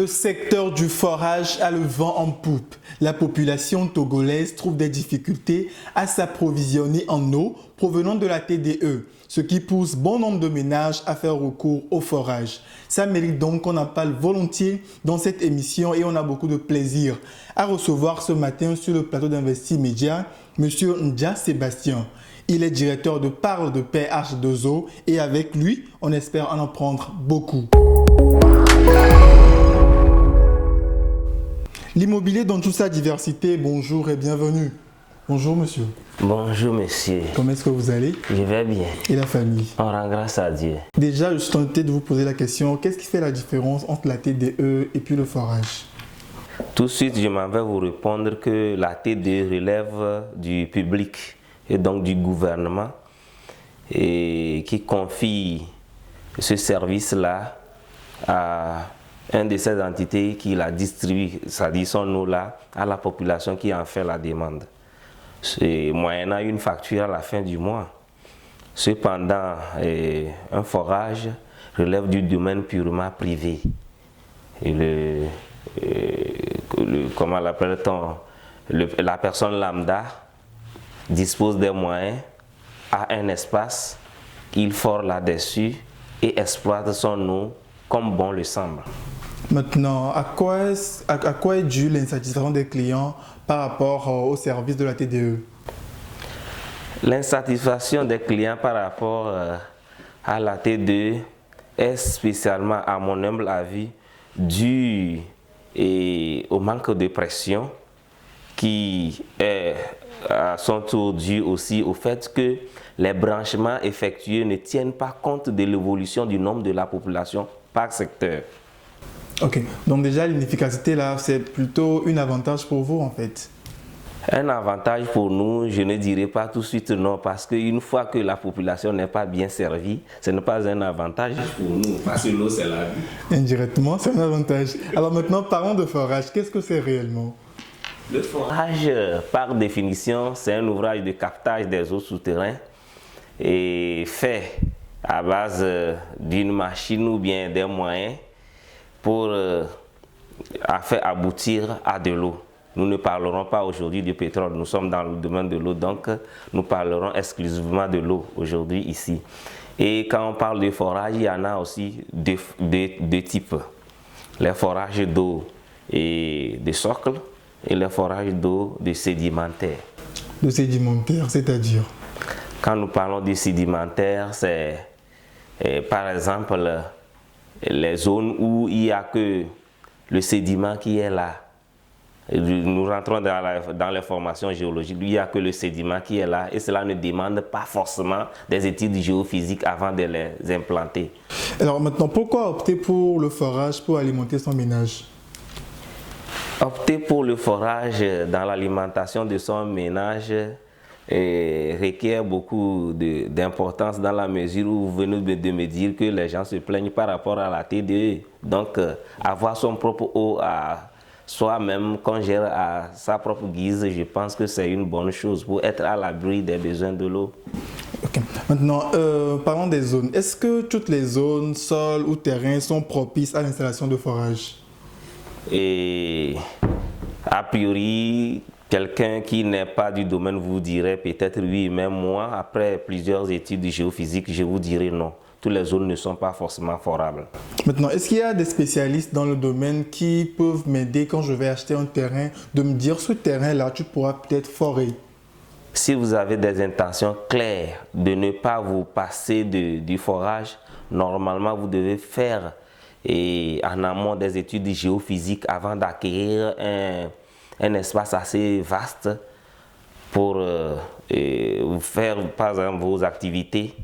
Le secteur du forage a le vent en poupe. La population togolaise trouve des difficultés à s'approvisionner en eau provenant de la TDE, ce qui pousse bon nombre de ménages à faire recours au forage. Ça mérite donc qu'on en parle volontiers dans cette émission et on a beaucoup de plaisir à recevoir ce matin sur le plateau d'Investi Média M. Ndja Sébastien. Il est directeur de Parle de Paix H2O et avec lui, on espère en apprendre beaucoup. L'immobilier dans toute sa diversité, bonjour et bienvenue. Bonjour monsieur. Bonjour monsieur. Comment est-ce que vous allez? Je vais bien. Et la famille? On rend grâce à Dieu. Déjà, je suis tenté de vous poser la question, qu'est-ce qui fait la différence entre la TDE et puis le forage? Tout de suite, je m'en vais vous répondre que la TDE relève du public et donc du gouvernement et qui confie ce service-là à une de ces entités qui la distribue, c'est-à-dire son eau-là, à la population qui en fait la demande. C'est moyennant une facture à la fin du mois. Cependant, un forage relève du domaine purement privé. Et comment l'appelle-t-on, la personne lambda dispose des moyens, a un espace, il fore là-dessus et exploite son eau comme bon le semble. Maintenant, à quoi est due l'insatisfaction des clients par rapport au service de la TDE? L'insatisfaction des clients par rapport à la TDE est spécialement, à mon humble avis, due au manque de pression qui est à son tour dû aussi au fait que les branchements effectués ne tiennent pas compte de l'évolution du nombre de la population par secteur. Ok, donc déjà l'inefficacité là, c'est plutôt un avantage pour vous en fait? Un avantage pour nous, je ne dirais pas tout de suite non, parce qu'une fois que la population n'est pas bien servie, ce n'est pas un avantage pour nous, parce que l'eau c'est la vie. Indirectement, c'est un avantage. Alors maintenant, parlons de forage, qu'est-ce que c'est réellement? Le forage, par définition, c'est un ouvrage de captage des eaux souterraines et fait à base d'une machine ou bien des moyens pour faire aboutir à de l'eau. Nous ne parlerons pas aujourd'hui du pétrole, nous sommes dans le domaine de l'eau, donc nous parlerons exclusivement de l'eau aujourd'hui ici. Et quand on parle de forage, il y en a aussi deux types. Les forages d'eau et de socle et les forages d'eau de sédimentaire. De sédimentaire, c'est-à-dire? Quand nous parlons de sédimentaire, c'est par exemple les zones où il n'y a que le sédiment qui est là. Nous rentrons dans les formations géologiques, il n'y a que le sédiment qui est là et cela ne demande pas forcément des études géophysiques avant de les implanter. Alors maintenant, pourquoi opter pour le forage pour alimenter son ménage? Opter pour le forage dans l'alimentation de son ménage requiert beaucoup d'importance dans la mesure où vous venez de me dire que les gens se plaignent par rapport à la TDE. Donc, avoir son propre eau à soi-même, qu'on gère à sa propre guise, je pense que c'est une bonne chose pour être à l'abri des besoins de l'eau. Okay. Maintenant, parlons des zones. Est-ce que toutes les zones, sols ou terrains sont propices à l'installation de forage? Et a priori, quelqu'un qui n'est pas du domaine vous dirait peut-être oui, mais moi, après plusieurs études géophysiques, je vous dirais non. Toutes les zones ne sont pas forcément forables. Maintenant, est-ce qu'il y a des spécialistes dans le domaine qui peuvent m'aider quand je vais acheter un terrain, de me dire ce terrain-là, tu pourras peut-être forer? Si vous avez des intentions claires de ne pas vous passer du forage, normalement vous devez faire en amont des études géophysiques avant d'acquérir un espace assez vaste pour faire par exemple vos activités.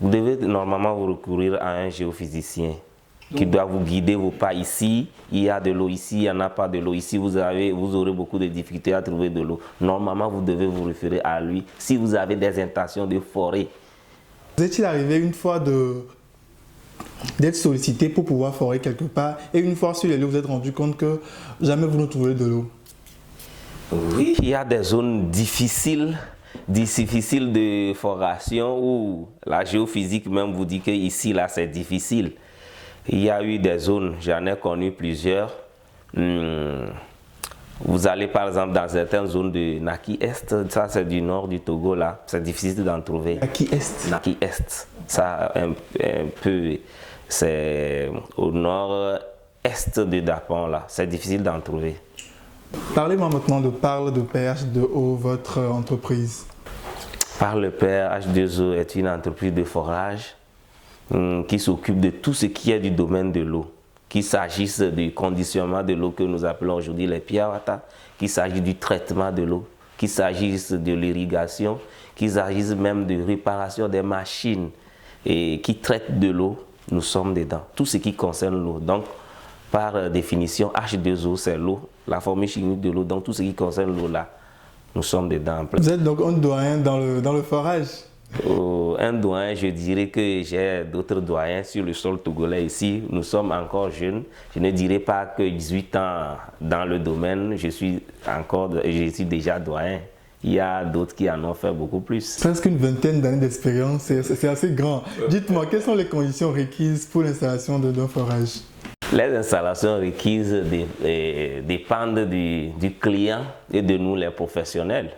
Vous devez normalement vous recourir à un géophysicien qui doit vous guider vos pas. Ici, il y a de l'eau, ici, il n'y en a pas de l'eau. Ici, vous aurez beaucoup de difficultés à trouver de l'eau. Normalement, vous devez vous référer à lui si vous avez des intentions de forer. Vous est-il arrivé une fois d'être sollicité pour pouvoir forer quelque part et une fois sur les lieux, vous êtes rendu compte que jamais vous ne trouvez de l'eau? Oui, il y a des zones difficiles de foration où la géophysique même vous dit que ici là c'est difficile. Il y a eu des zones, j'en ai connu plusieurs. Vous allez par exemple dans certaines zones de Naki Est, ça c'est du nord du Togo là, c'est difficile d'en trouver. Naki Est. Naki Est, ça un peu, c'est au nord-est de Dapon là, c'est difficile d'en trouver. Parlez-moi maintenant de Parle de PH2O, votre entreprise. Parle PH2O est une entreprise de forage qui s'occupe de tout ce qui est du domaine de l'eau. Qu'il s'agisse du conditionnement de l'eau que nous appelons aujourd'hui les piawata, qu'il s'agisse du traitement de l'eau, qu'il s'agisse de l'irrigation, qu'il s'agisse même de réparation des machines et qui traitent de l'eau, nous sommes dedans. Tout ce qui concerne l'eau. Donc, par définition, H2O, c'est l'eau, la formule chimique de l'eau. Donc, tout ce qui concerne l'eau là, nous sommes dedans. Vous êtes donc un doyen dans le forage? Un doyen, je dirais que j'ai d'autres doyens sur le sol togolais ici. Nous sommes encore jeunes. Je ne dirais pas que 18 ans dans le domaine, je suis déjà doyen. Il y a d'autres qui en ont fait beaucoup plus. Presque une vingtaine d'années d'expérience, c'est assez grand. Dites-moi, quelles sont les conditions requises pour l'installation d'un forage? Les installations requises dépendent du client et de nous les professionnels.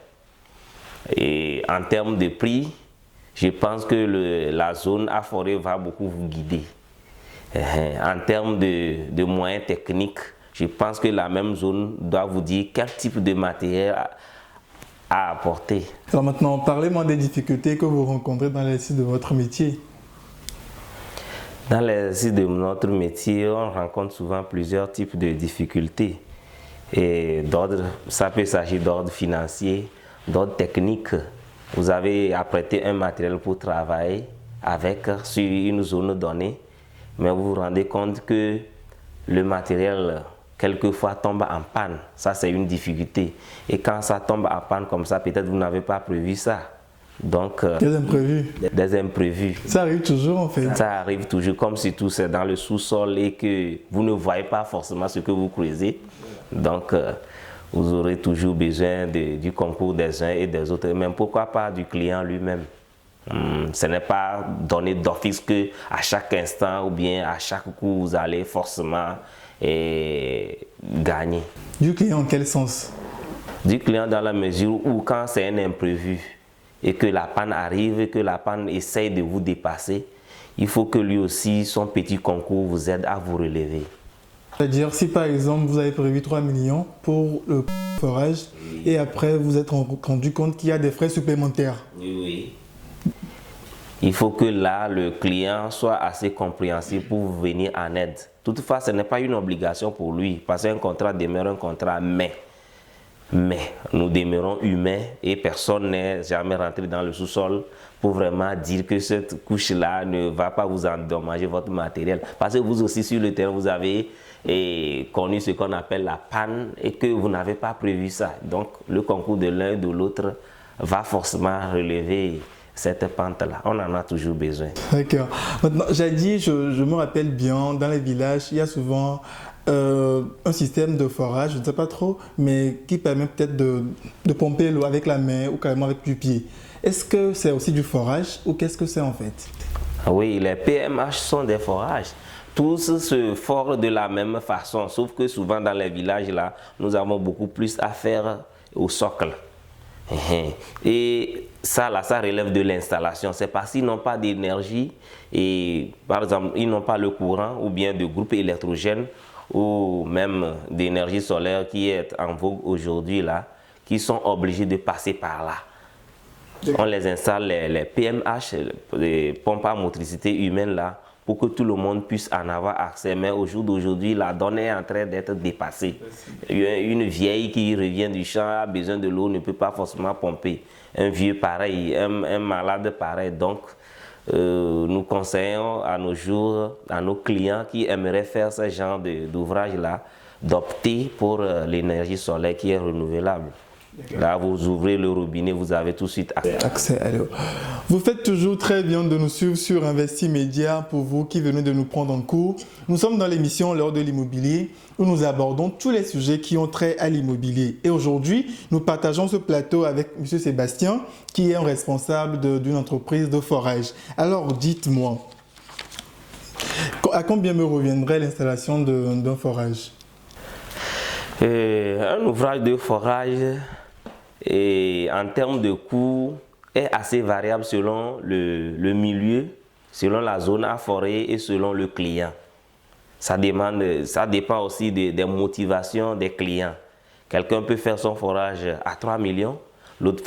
Et en termes de prix, je pense que la zone à forêt va beaucoup vous guider. En termes de moyens techniques, je pense que la même zone doit vous dire quel type de matériel à apporter. Alors maintenant, parlez-moi des difficultés que vous rencontrez dans l'exercice de votre métier. Dans l'exercice de notre métier, on rencontre souvent plusieurs types de difficultés. Et ça peut s'agir d'ordre financier, d'ordre technique. Vous avez apprêté un matériel pour travailler avec sur une zone donnée, mais vous vous rendez compte que le matériel quelquefois tombe en panne. Ça, c'est une difficulté. Et quand ça tombe en panne comme ça, peut-être vous n'avez pas prévu ça. Donc, des imprévus. Des imprévus. Ça arrive toujours en fait. Ça arrive toujours, comme si tout c'est dans le sous-sol et que vous ne voyez pas forcément ce que vous creusez. Donc, vous aurez toujours besoin du concours des uns et des autres, même pourquoi pas du client lui-même. Ce n'est pas donné d'office que à chaque instant ou bien à chaque coup vous allez forcément gagner. Du client en quel sens? Du client dans la mesure où quand c'est un imprévu et que la panne arrive, et que la panne essaye de vous dépasser, il faut que lui aussi, son petit concours vous aide à vous relever. C'est-à-dire, si par exemple, vous avez prévu 3 millions pour le forage et après vous êtes rendu compte qu'il y a des frais supplémentaires. Oui. Il faut que là, le client soit assez compréhensif pour vous venir en aide. Toutefois, ce n'est pas une obligation pour lui, parce qu'un contrat demeure un contrat, mais nous demeurons humains et personne n'est jamais rentré dans le sous-sol pour vraiment dire que cette couche-là ne va pas vous endommager votre matériel. Parce que vous aussi sur le terrain, vous avez connu ce qu'on appelle la panne et que vous n'avez pas prévu ça. Donc le concours de l'un et de l'autre va forcément relever cette pente-là. On en a toujours besoin. D'accord. Maintenant, jadis, je me rappelle bien, dans les villages, il y a souvent un système de forage, je ne sais pas trop, mais qui permet peut-être de pomper l'eau avec la main ou carrément avec du pied. Est-ce que c'est aussi du forage ou qu'est-ce que c'est en fait? Oui, les PMH sont des forages. Tous se forent de la même façon, sauf que souvent dans les villages, là, nous avons beaucoup plus à faire au socle. Et ça, là, ça relève de l'installation. C'est parce qu'ils n'ont pas d'énergie et, par exemple, ils n'ont pas le courant ou bien de groupe électrogène ou même d'énergie solaire qui est en vogue aujourd'hui, là, qui sont obligés de passer par là. On les installe, les PMH, les pompes à motricité humaine, là, pour que tout le monde puisse en avoir accès. Mais au jour d'aujourd'hui, la donnée est en train d'être dépassée. Une vieille qui revient du champ a besoin de l'eau, ne peut pas forcément pomper. Un vieux pareil, un malade pareil. Donc, nous conseillons à nos jours, à nos clients qui aimeraient faire ce genre d'ouvrage-là, d'opter pour l'énergie solaire qui est renouvelable. Là, vous ouvrez le robinet, vous avez tout de suite accès à l'eau. Vous faites toujours très bien de nous suivre sur Investimedia pour vous qui venez de nous prendre en cours. Nous sommes dans l'émission L'heure de l'immobilier où nous abordons tous les sujets qui ont trait à l'immobilier. Et aujourd'hui, nous partageons ce plateau avec M. Sébastien qui est un responsable d'une entreprise de forage. Alors, dites-moi, À combien me reviendrait l'installation d'un forage? Un ouvrage de forage, en termes de coût, est assez variable selon le milieu, selon la zone à forer et selon le client. Ça dépend aussi des motivations des clients. Quelqu'un peut faire son forage à 3 millions, l'autre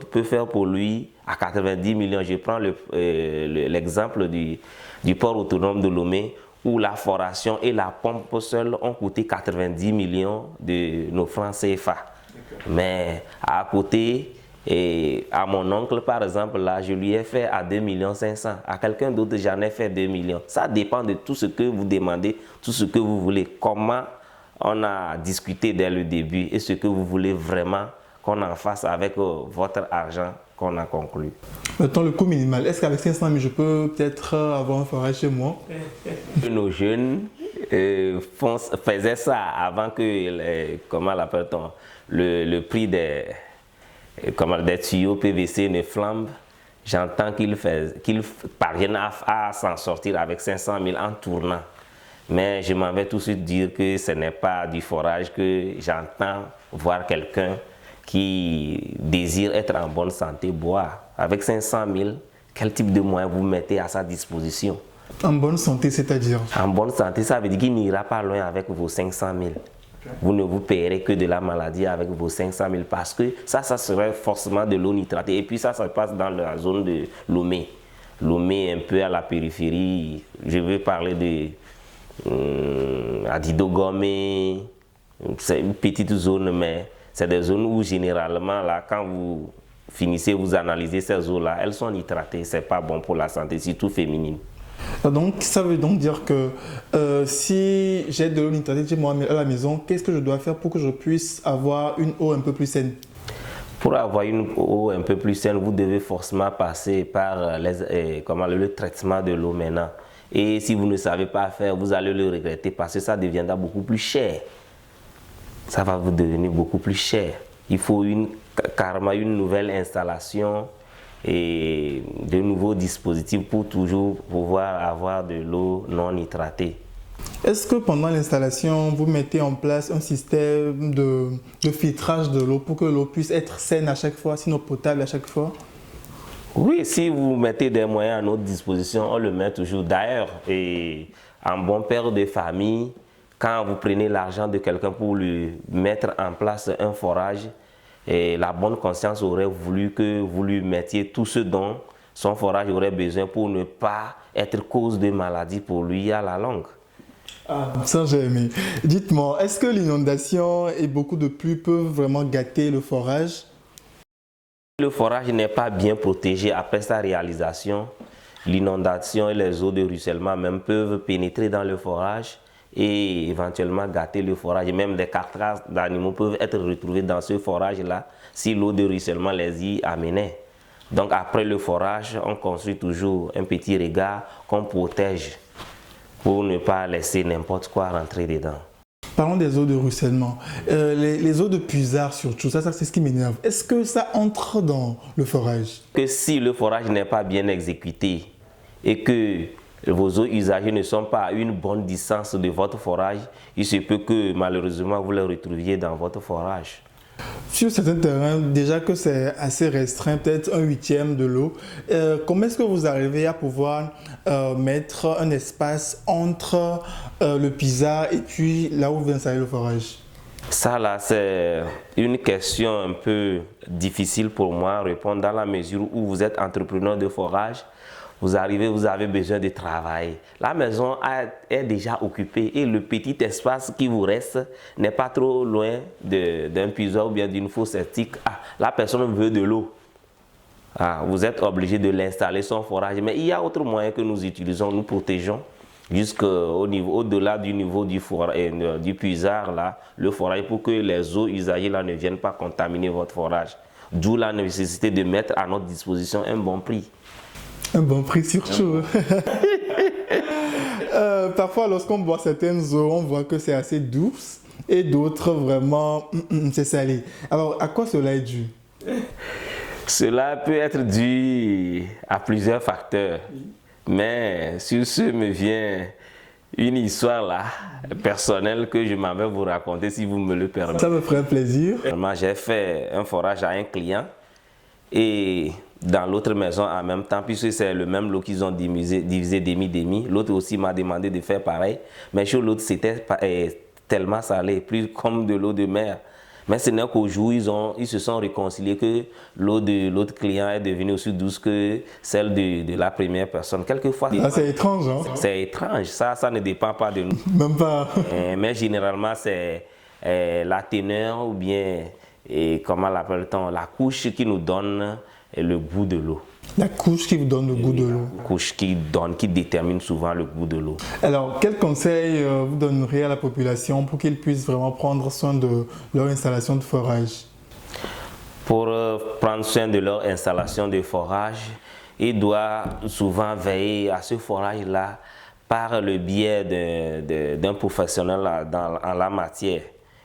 peut faire pour lui à 90 millions. Je prends l'exemple du port autonome de Lomé, où la foration et la pompe seule ont coûté 90 millions de nos francs CFA. Mais à côté, à mon oncle par exemple, là, je lui ai fait à 2,5 millions. À quelqu'un d'autre, j'en ai fait 2 millions. Ça dépend de tout ce que vous demandez, tout ce que vous voulez, comment on a discuté dès le début et ce que vous voulez vraiment qu'on en fasse avec votre argent qu'on a conclu. Maintenant, le coût minimal, est-ce qu'avec 500 000, je peux peut-être avoir un forage chez moi? Nos jeunes faisaient ça avant que, le prix des tuyaux PVC ne flambe. J'entends qu'ils parviennent à s'en sortir avec 500 000 en tournant. Mais je m'en vais tout de suite dire que ce n'est pas du forage que j'entends voir quelqu'un qui désire être en bonne santé boire. Avec 500 000, quel type de moyens vous mettez à sa disposition? En bonne santé, c'est-à-dire? En bonne santé, ça veut dire qu'il n'ira pas loin avec vos 500 000. Okay. Vous ne vous payerez que de la maladie avec vos 500 000 parce que ça serait forcément de l'eau nitratée. Et puis ça se passe dans la zone de Lomé. Lomé un peu à la périphérie. Je veux parler de Adido Gomé. C'est une petite zone, mais c'est des zones où généralement, là, quand vous finissez, vous analysez ces eaux-là, elles sont nitratées. C'est pas bon pour la santé, surtout féminine. Donc, ça veut donc dire que si j'ai de l'eau nitratée chez moi à la maison, qu'est-ce que je dois faire pour que je puisse avoir une eau un peu plus saine? Pour avoir une eau un peu plus saine, vous devez forcément passer par le traitement de l'eau maintenant. Et si vous ne savez pas faire, vous allez le regretter parce que ça deviendra beaucoup plus cher. Ça va vous devenir beaucoup plus cher. Il faut carrément une nouvelle installation et de nouveaux dispositifs pour toujours pouvoir avoir de l'eau non nitratée. Est-ce que pendant l'installation, vous mettez en place un système de filtrage de l'eau pour que l'eau puisse être saine à chaque fois, sinon potable à chaque fois? Oui, si vous mettez des moyens à notre disposition, on le met toujours. D'ailleurs, en bon père de famille, quand vous prenez l'argent de quelqu'un pour lui mettre en place un forage, et la bonne conscience aurait voulu que vous lui mettiez tout ce dont son forage aurait besoin pour ne pas être cause de maladie pour lui à la longue. Ah, ça j'ai aimé. Dites-moi, est-ce que l'inondation et beaucoup de pluie peuvent vraiment gâter le forage? Le forage n'est pas bien protégé après sa réalisation. L'inondation et les eaux de ruissellement même peuvent pénétrer dans le forage et éventuellement gâter le forage. Même des carcasses d'animaux peuvent être retrouvées dans ce forage-là si l'eau de ruissellement les y amenait. Donc après le forage, on construit toujours un petit regard qu'on protège pour ne pas laisser n'importe quoi rentrer dedans. Parlons des eaux de ruissellement. Les eaux de puisard surtout, ça c'est ce qui m'énerve. Est-ce que ça entre dans le forage? Que si le forage n'est pas bien exécuté et que vos eaux usagées ne sont pas à une bonne distance de votre forage, il se peut que malheureusement vous les retrouviez dans votre forage. Sur certains terrains, déjà que c'est assez restreint, peut-être 1/8 de l'eau, comment est-ce que vous arrivez à pouvoir mettre un espace entre le puisard et puis là où vous installez le forage? Ça là, c'est une question un peu difficile pour moi à répondre dans la mesure où vous êtes entrepreneur de forage. Vous arrivez, vous avez besoin de travail. La maison est déjà occupée et le petit espace qui vous reste n'est pas trop loin d'un puisard ou bien d'une fosse septique. Ah, la personne veut de l'eau. Ah, vous êtes obligé de l'installer son forage. Mais il y a autre moyen que nous utilisons, nous protégeons au-delà du niveau du puisard, là, le forage, pour que les eaux usagées là, ne viennent pas contaminer votre forage. D'où la nécessité de mettre à notre disposition un bon prix. Un bon prix surtout. Parfois, lorsqu'on boit certaines eaux, on voit que c'est assez douce et d'autres vraiment, c'est salé. Alors, à quoi cela est dû? Cela peut être dû à plusieurs facteurs. Mais sur ce me vient une histoire là, personnelle que je m'en vais vous raconter si vous me le permettez. Ça me ferait plaisir. Moi, j'ai fait un forage à un client et dans l'autre maison en même temps, puisque c'est le même lot qu'ils ont divisé demi-demi. L'autre aussi m'a demandé de faire pareil, mais chez l'autre c'était tellement salé, plus comme de l'eau de mer. Mais ce n'est qu'au jour où ils se sont réconciliés que l'eau de l'autre client est devenue aussi douce que celle de la première personne. Quelquefois, c'est étrange, hein? C'est étrange, ça ne dépend pas de nous. Même pas. Mais généralement, c'est la teneur ou bien, comment l'appelle-t-on, la couche qui nous donne le goût de l'eau. La couche qui vous donne le goût de l'eau. La couche qui détermine souvent le goût de l'eau. Alors, quel conseil vous donneriez à la population pour qu'ils puissent vraiment prendre soin de leur installation de forage? Pour prendre soin de leur installation de forage, ils doivent souvent veiller à ce forage-là par le biais d'un professionnel en la matière.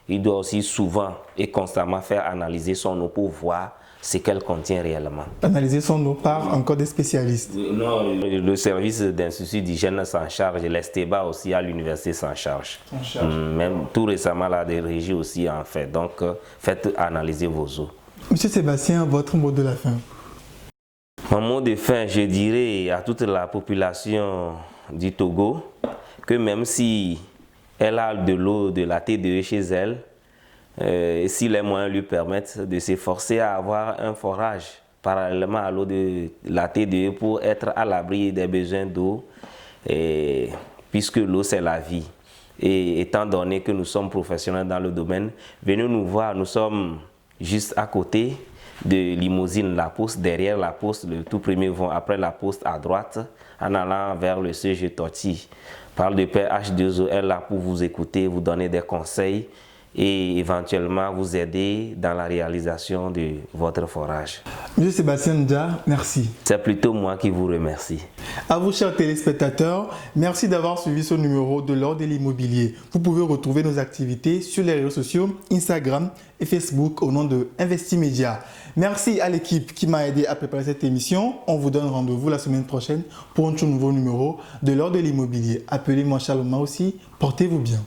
Il doit aussi souvent et constamment faire analyser son eau pour voir ce qu'elle contient réellement. Analyser son eau par encore des spécialistes? Non, le service d'Institut d'hygiène s'en charge, l'Esteba aussi à l'université s'en charge. Même tout récemment, la régie aussi en fait. Donc, faites analyser vos eaux. Monsieur Sébastien, votre mot de la fin? Mon mot de fin, je dirais à toute la population du Togo que même si elle a de l'eau de la TDE chez elle, si les moyens lui permettent de s'efforcer à avoir un forage parallèlement à l'eau de la TDE pour être à l'abri des besoins d'eau, puisque l'eau c'est la vie. Et étant donné que nous sommes professionnels dans le domaine, venez nous voir, nous sommes juste à côté de Limousine, la poste, derrière la poste, le tout premier vont après la poste à droite, en allant vers le CG Torti. Parle de Père H2O est là pour vous écouter, vous donner des conseils et éventuellement vous aider dans la réalisation de votre forage. Monsieur Sébastien Ndia, merci. C'est plutôt moi qui vous remercie. À vous, chers téléspectateurs, merci d'avoir suivi ce numéro de l'Or de l'immobilier. Vous pouvez retrouver nos activités sur les réseaux sociaux, Instagram et Facebook au nom de Investimedia. Merci à l'équipe qui m'a aidé à préparer cette émission. On vous donne rendez-vous la semaine prochaine pour un tout nouveau numéro de l'Or de l'immobilier. Appelez-moi Charles aussi. Portez-vous bien.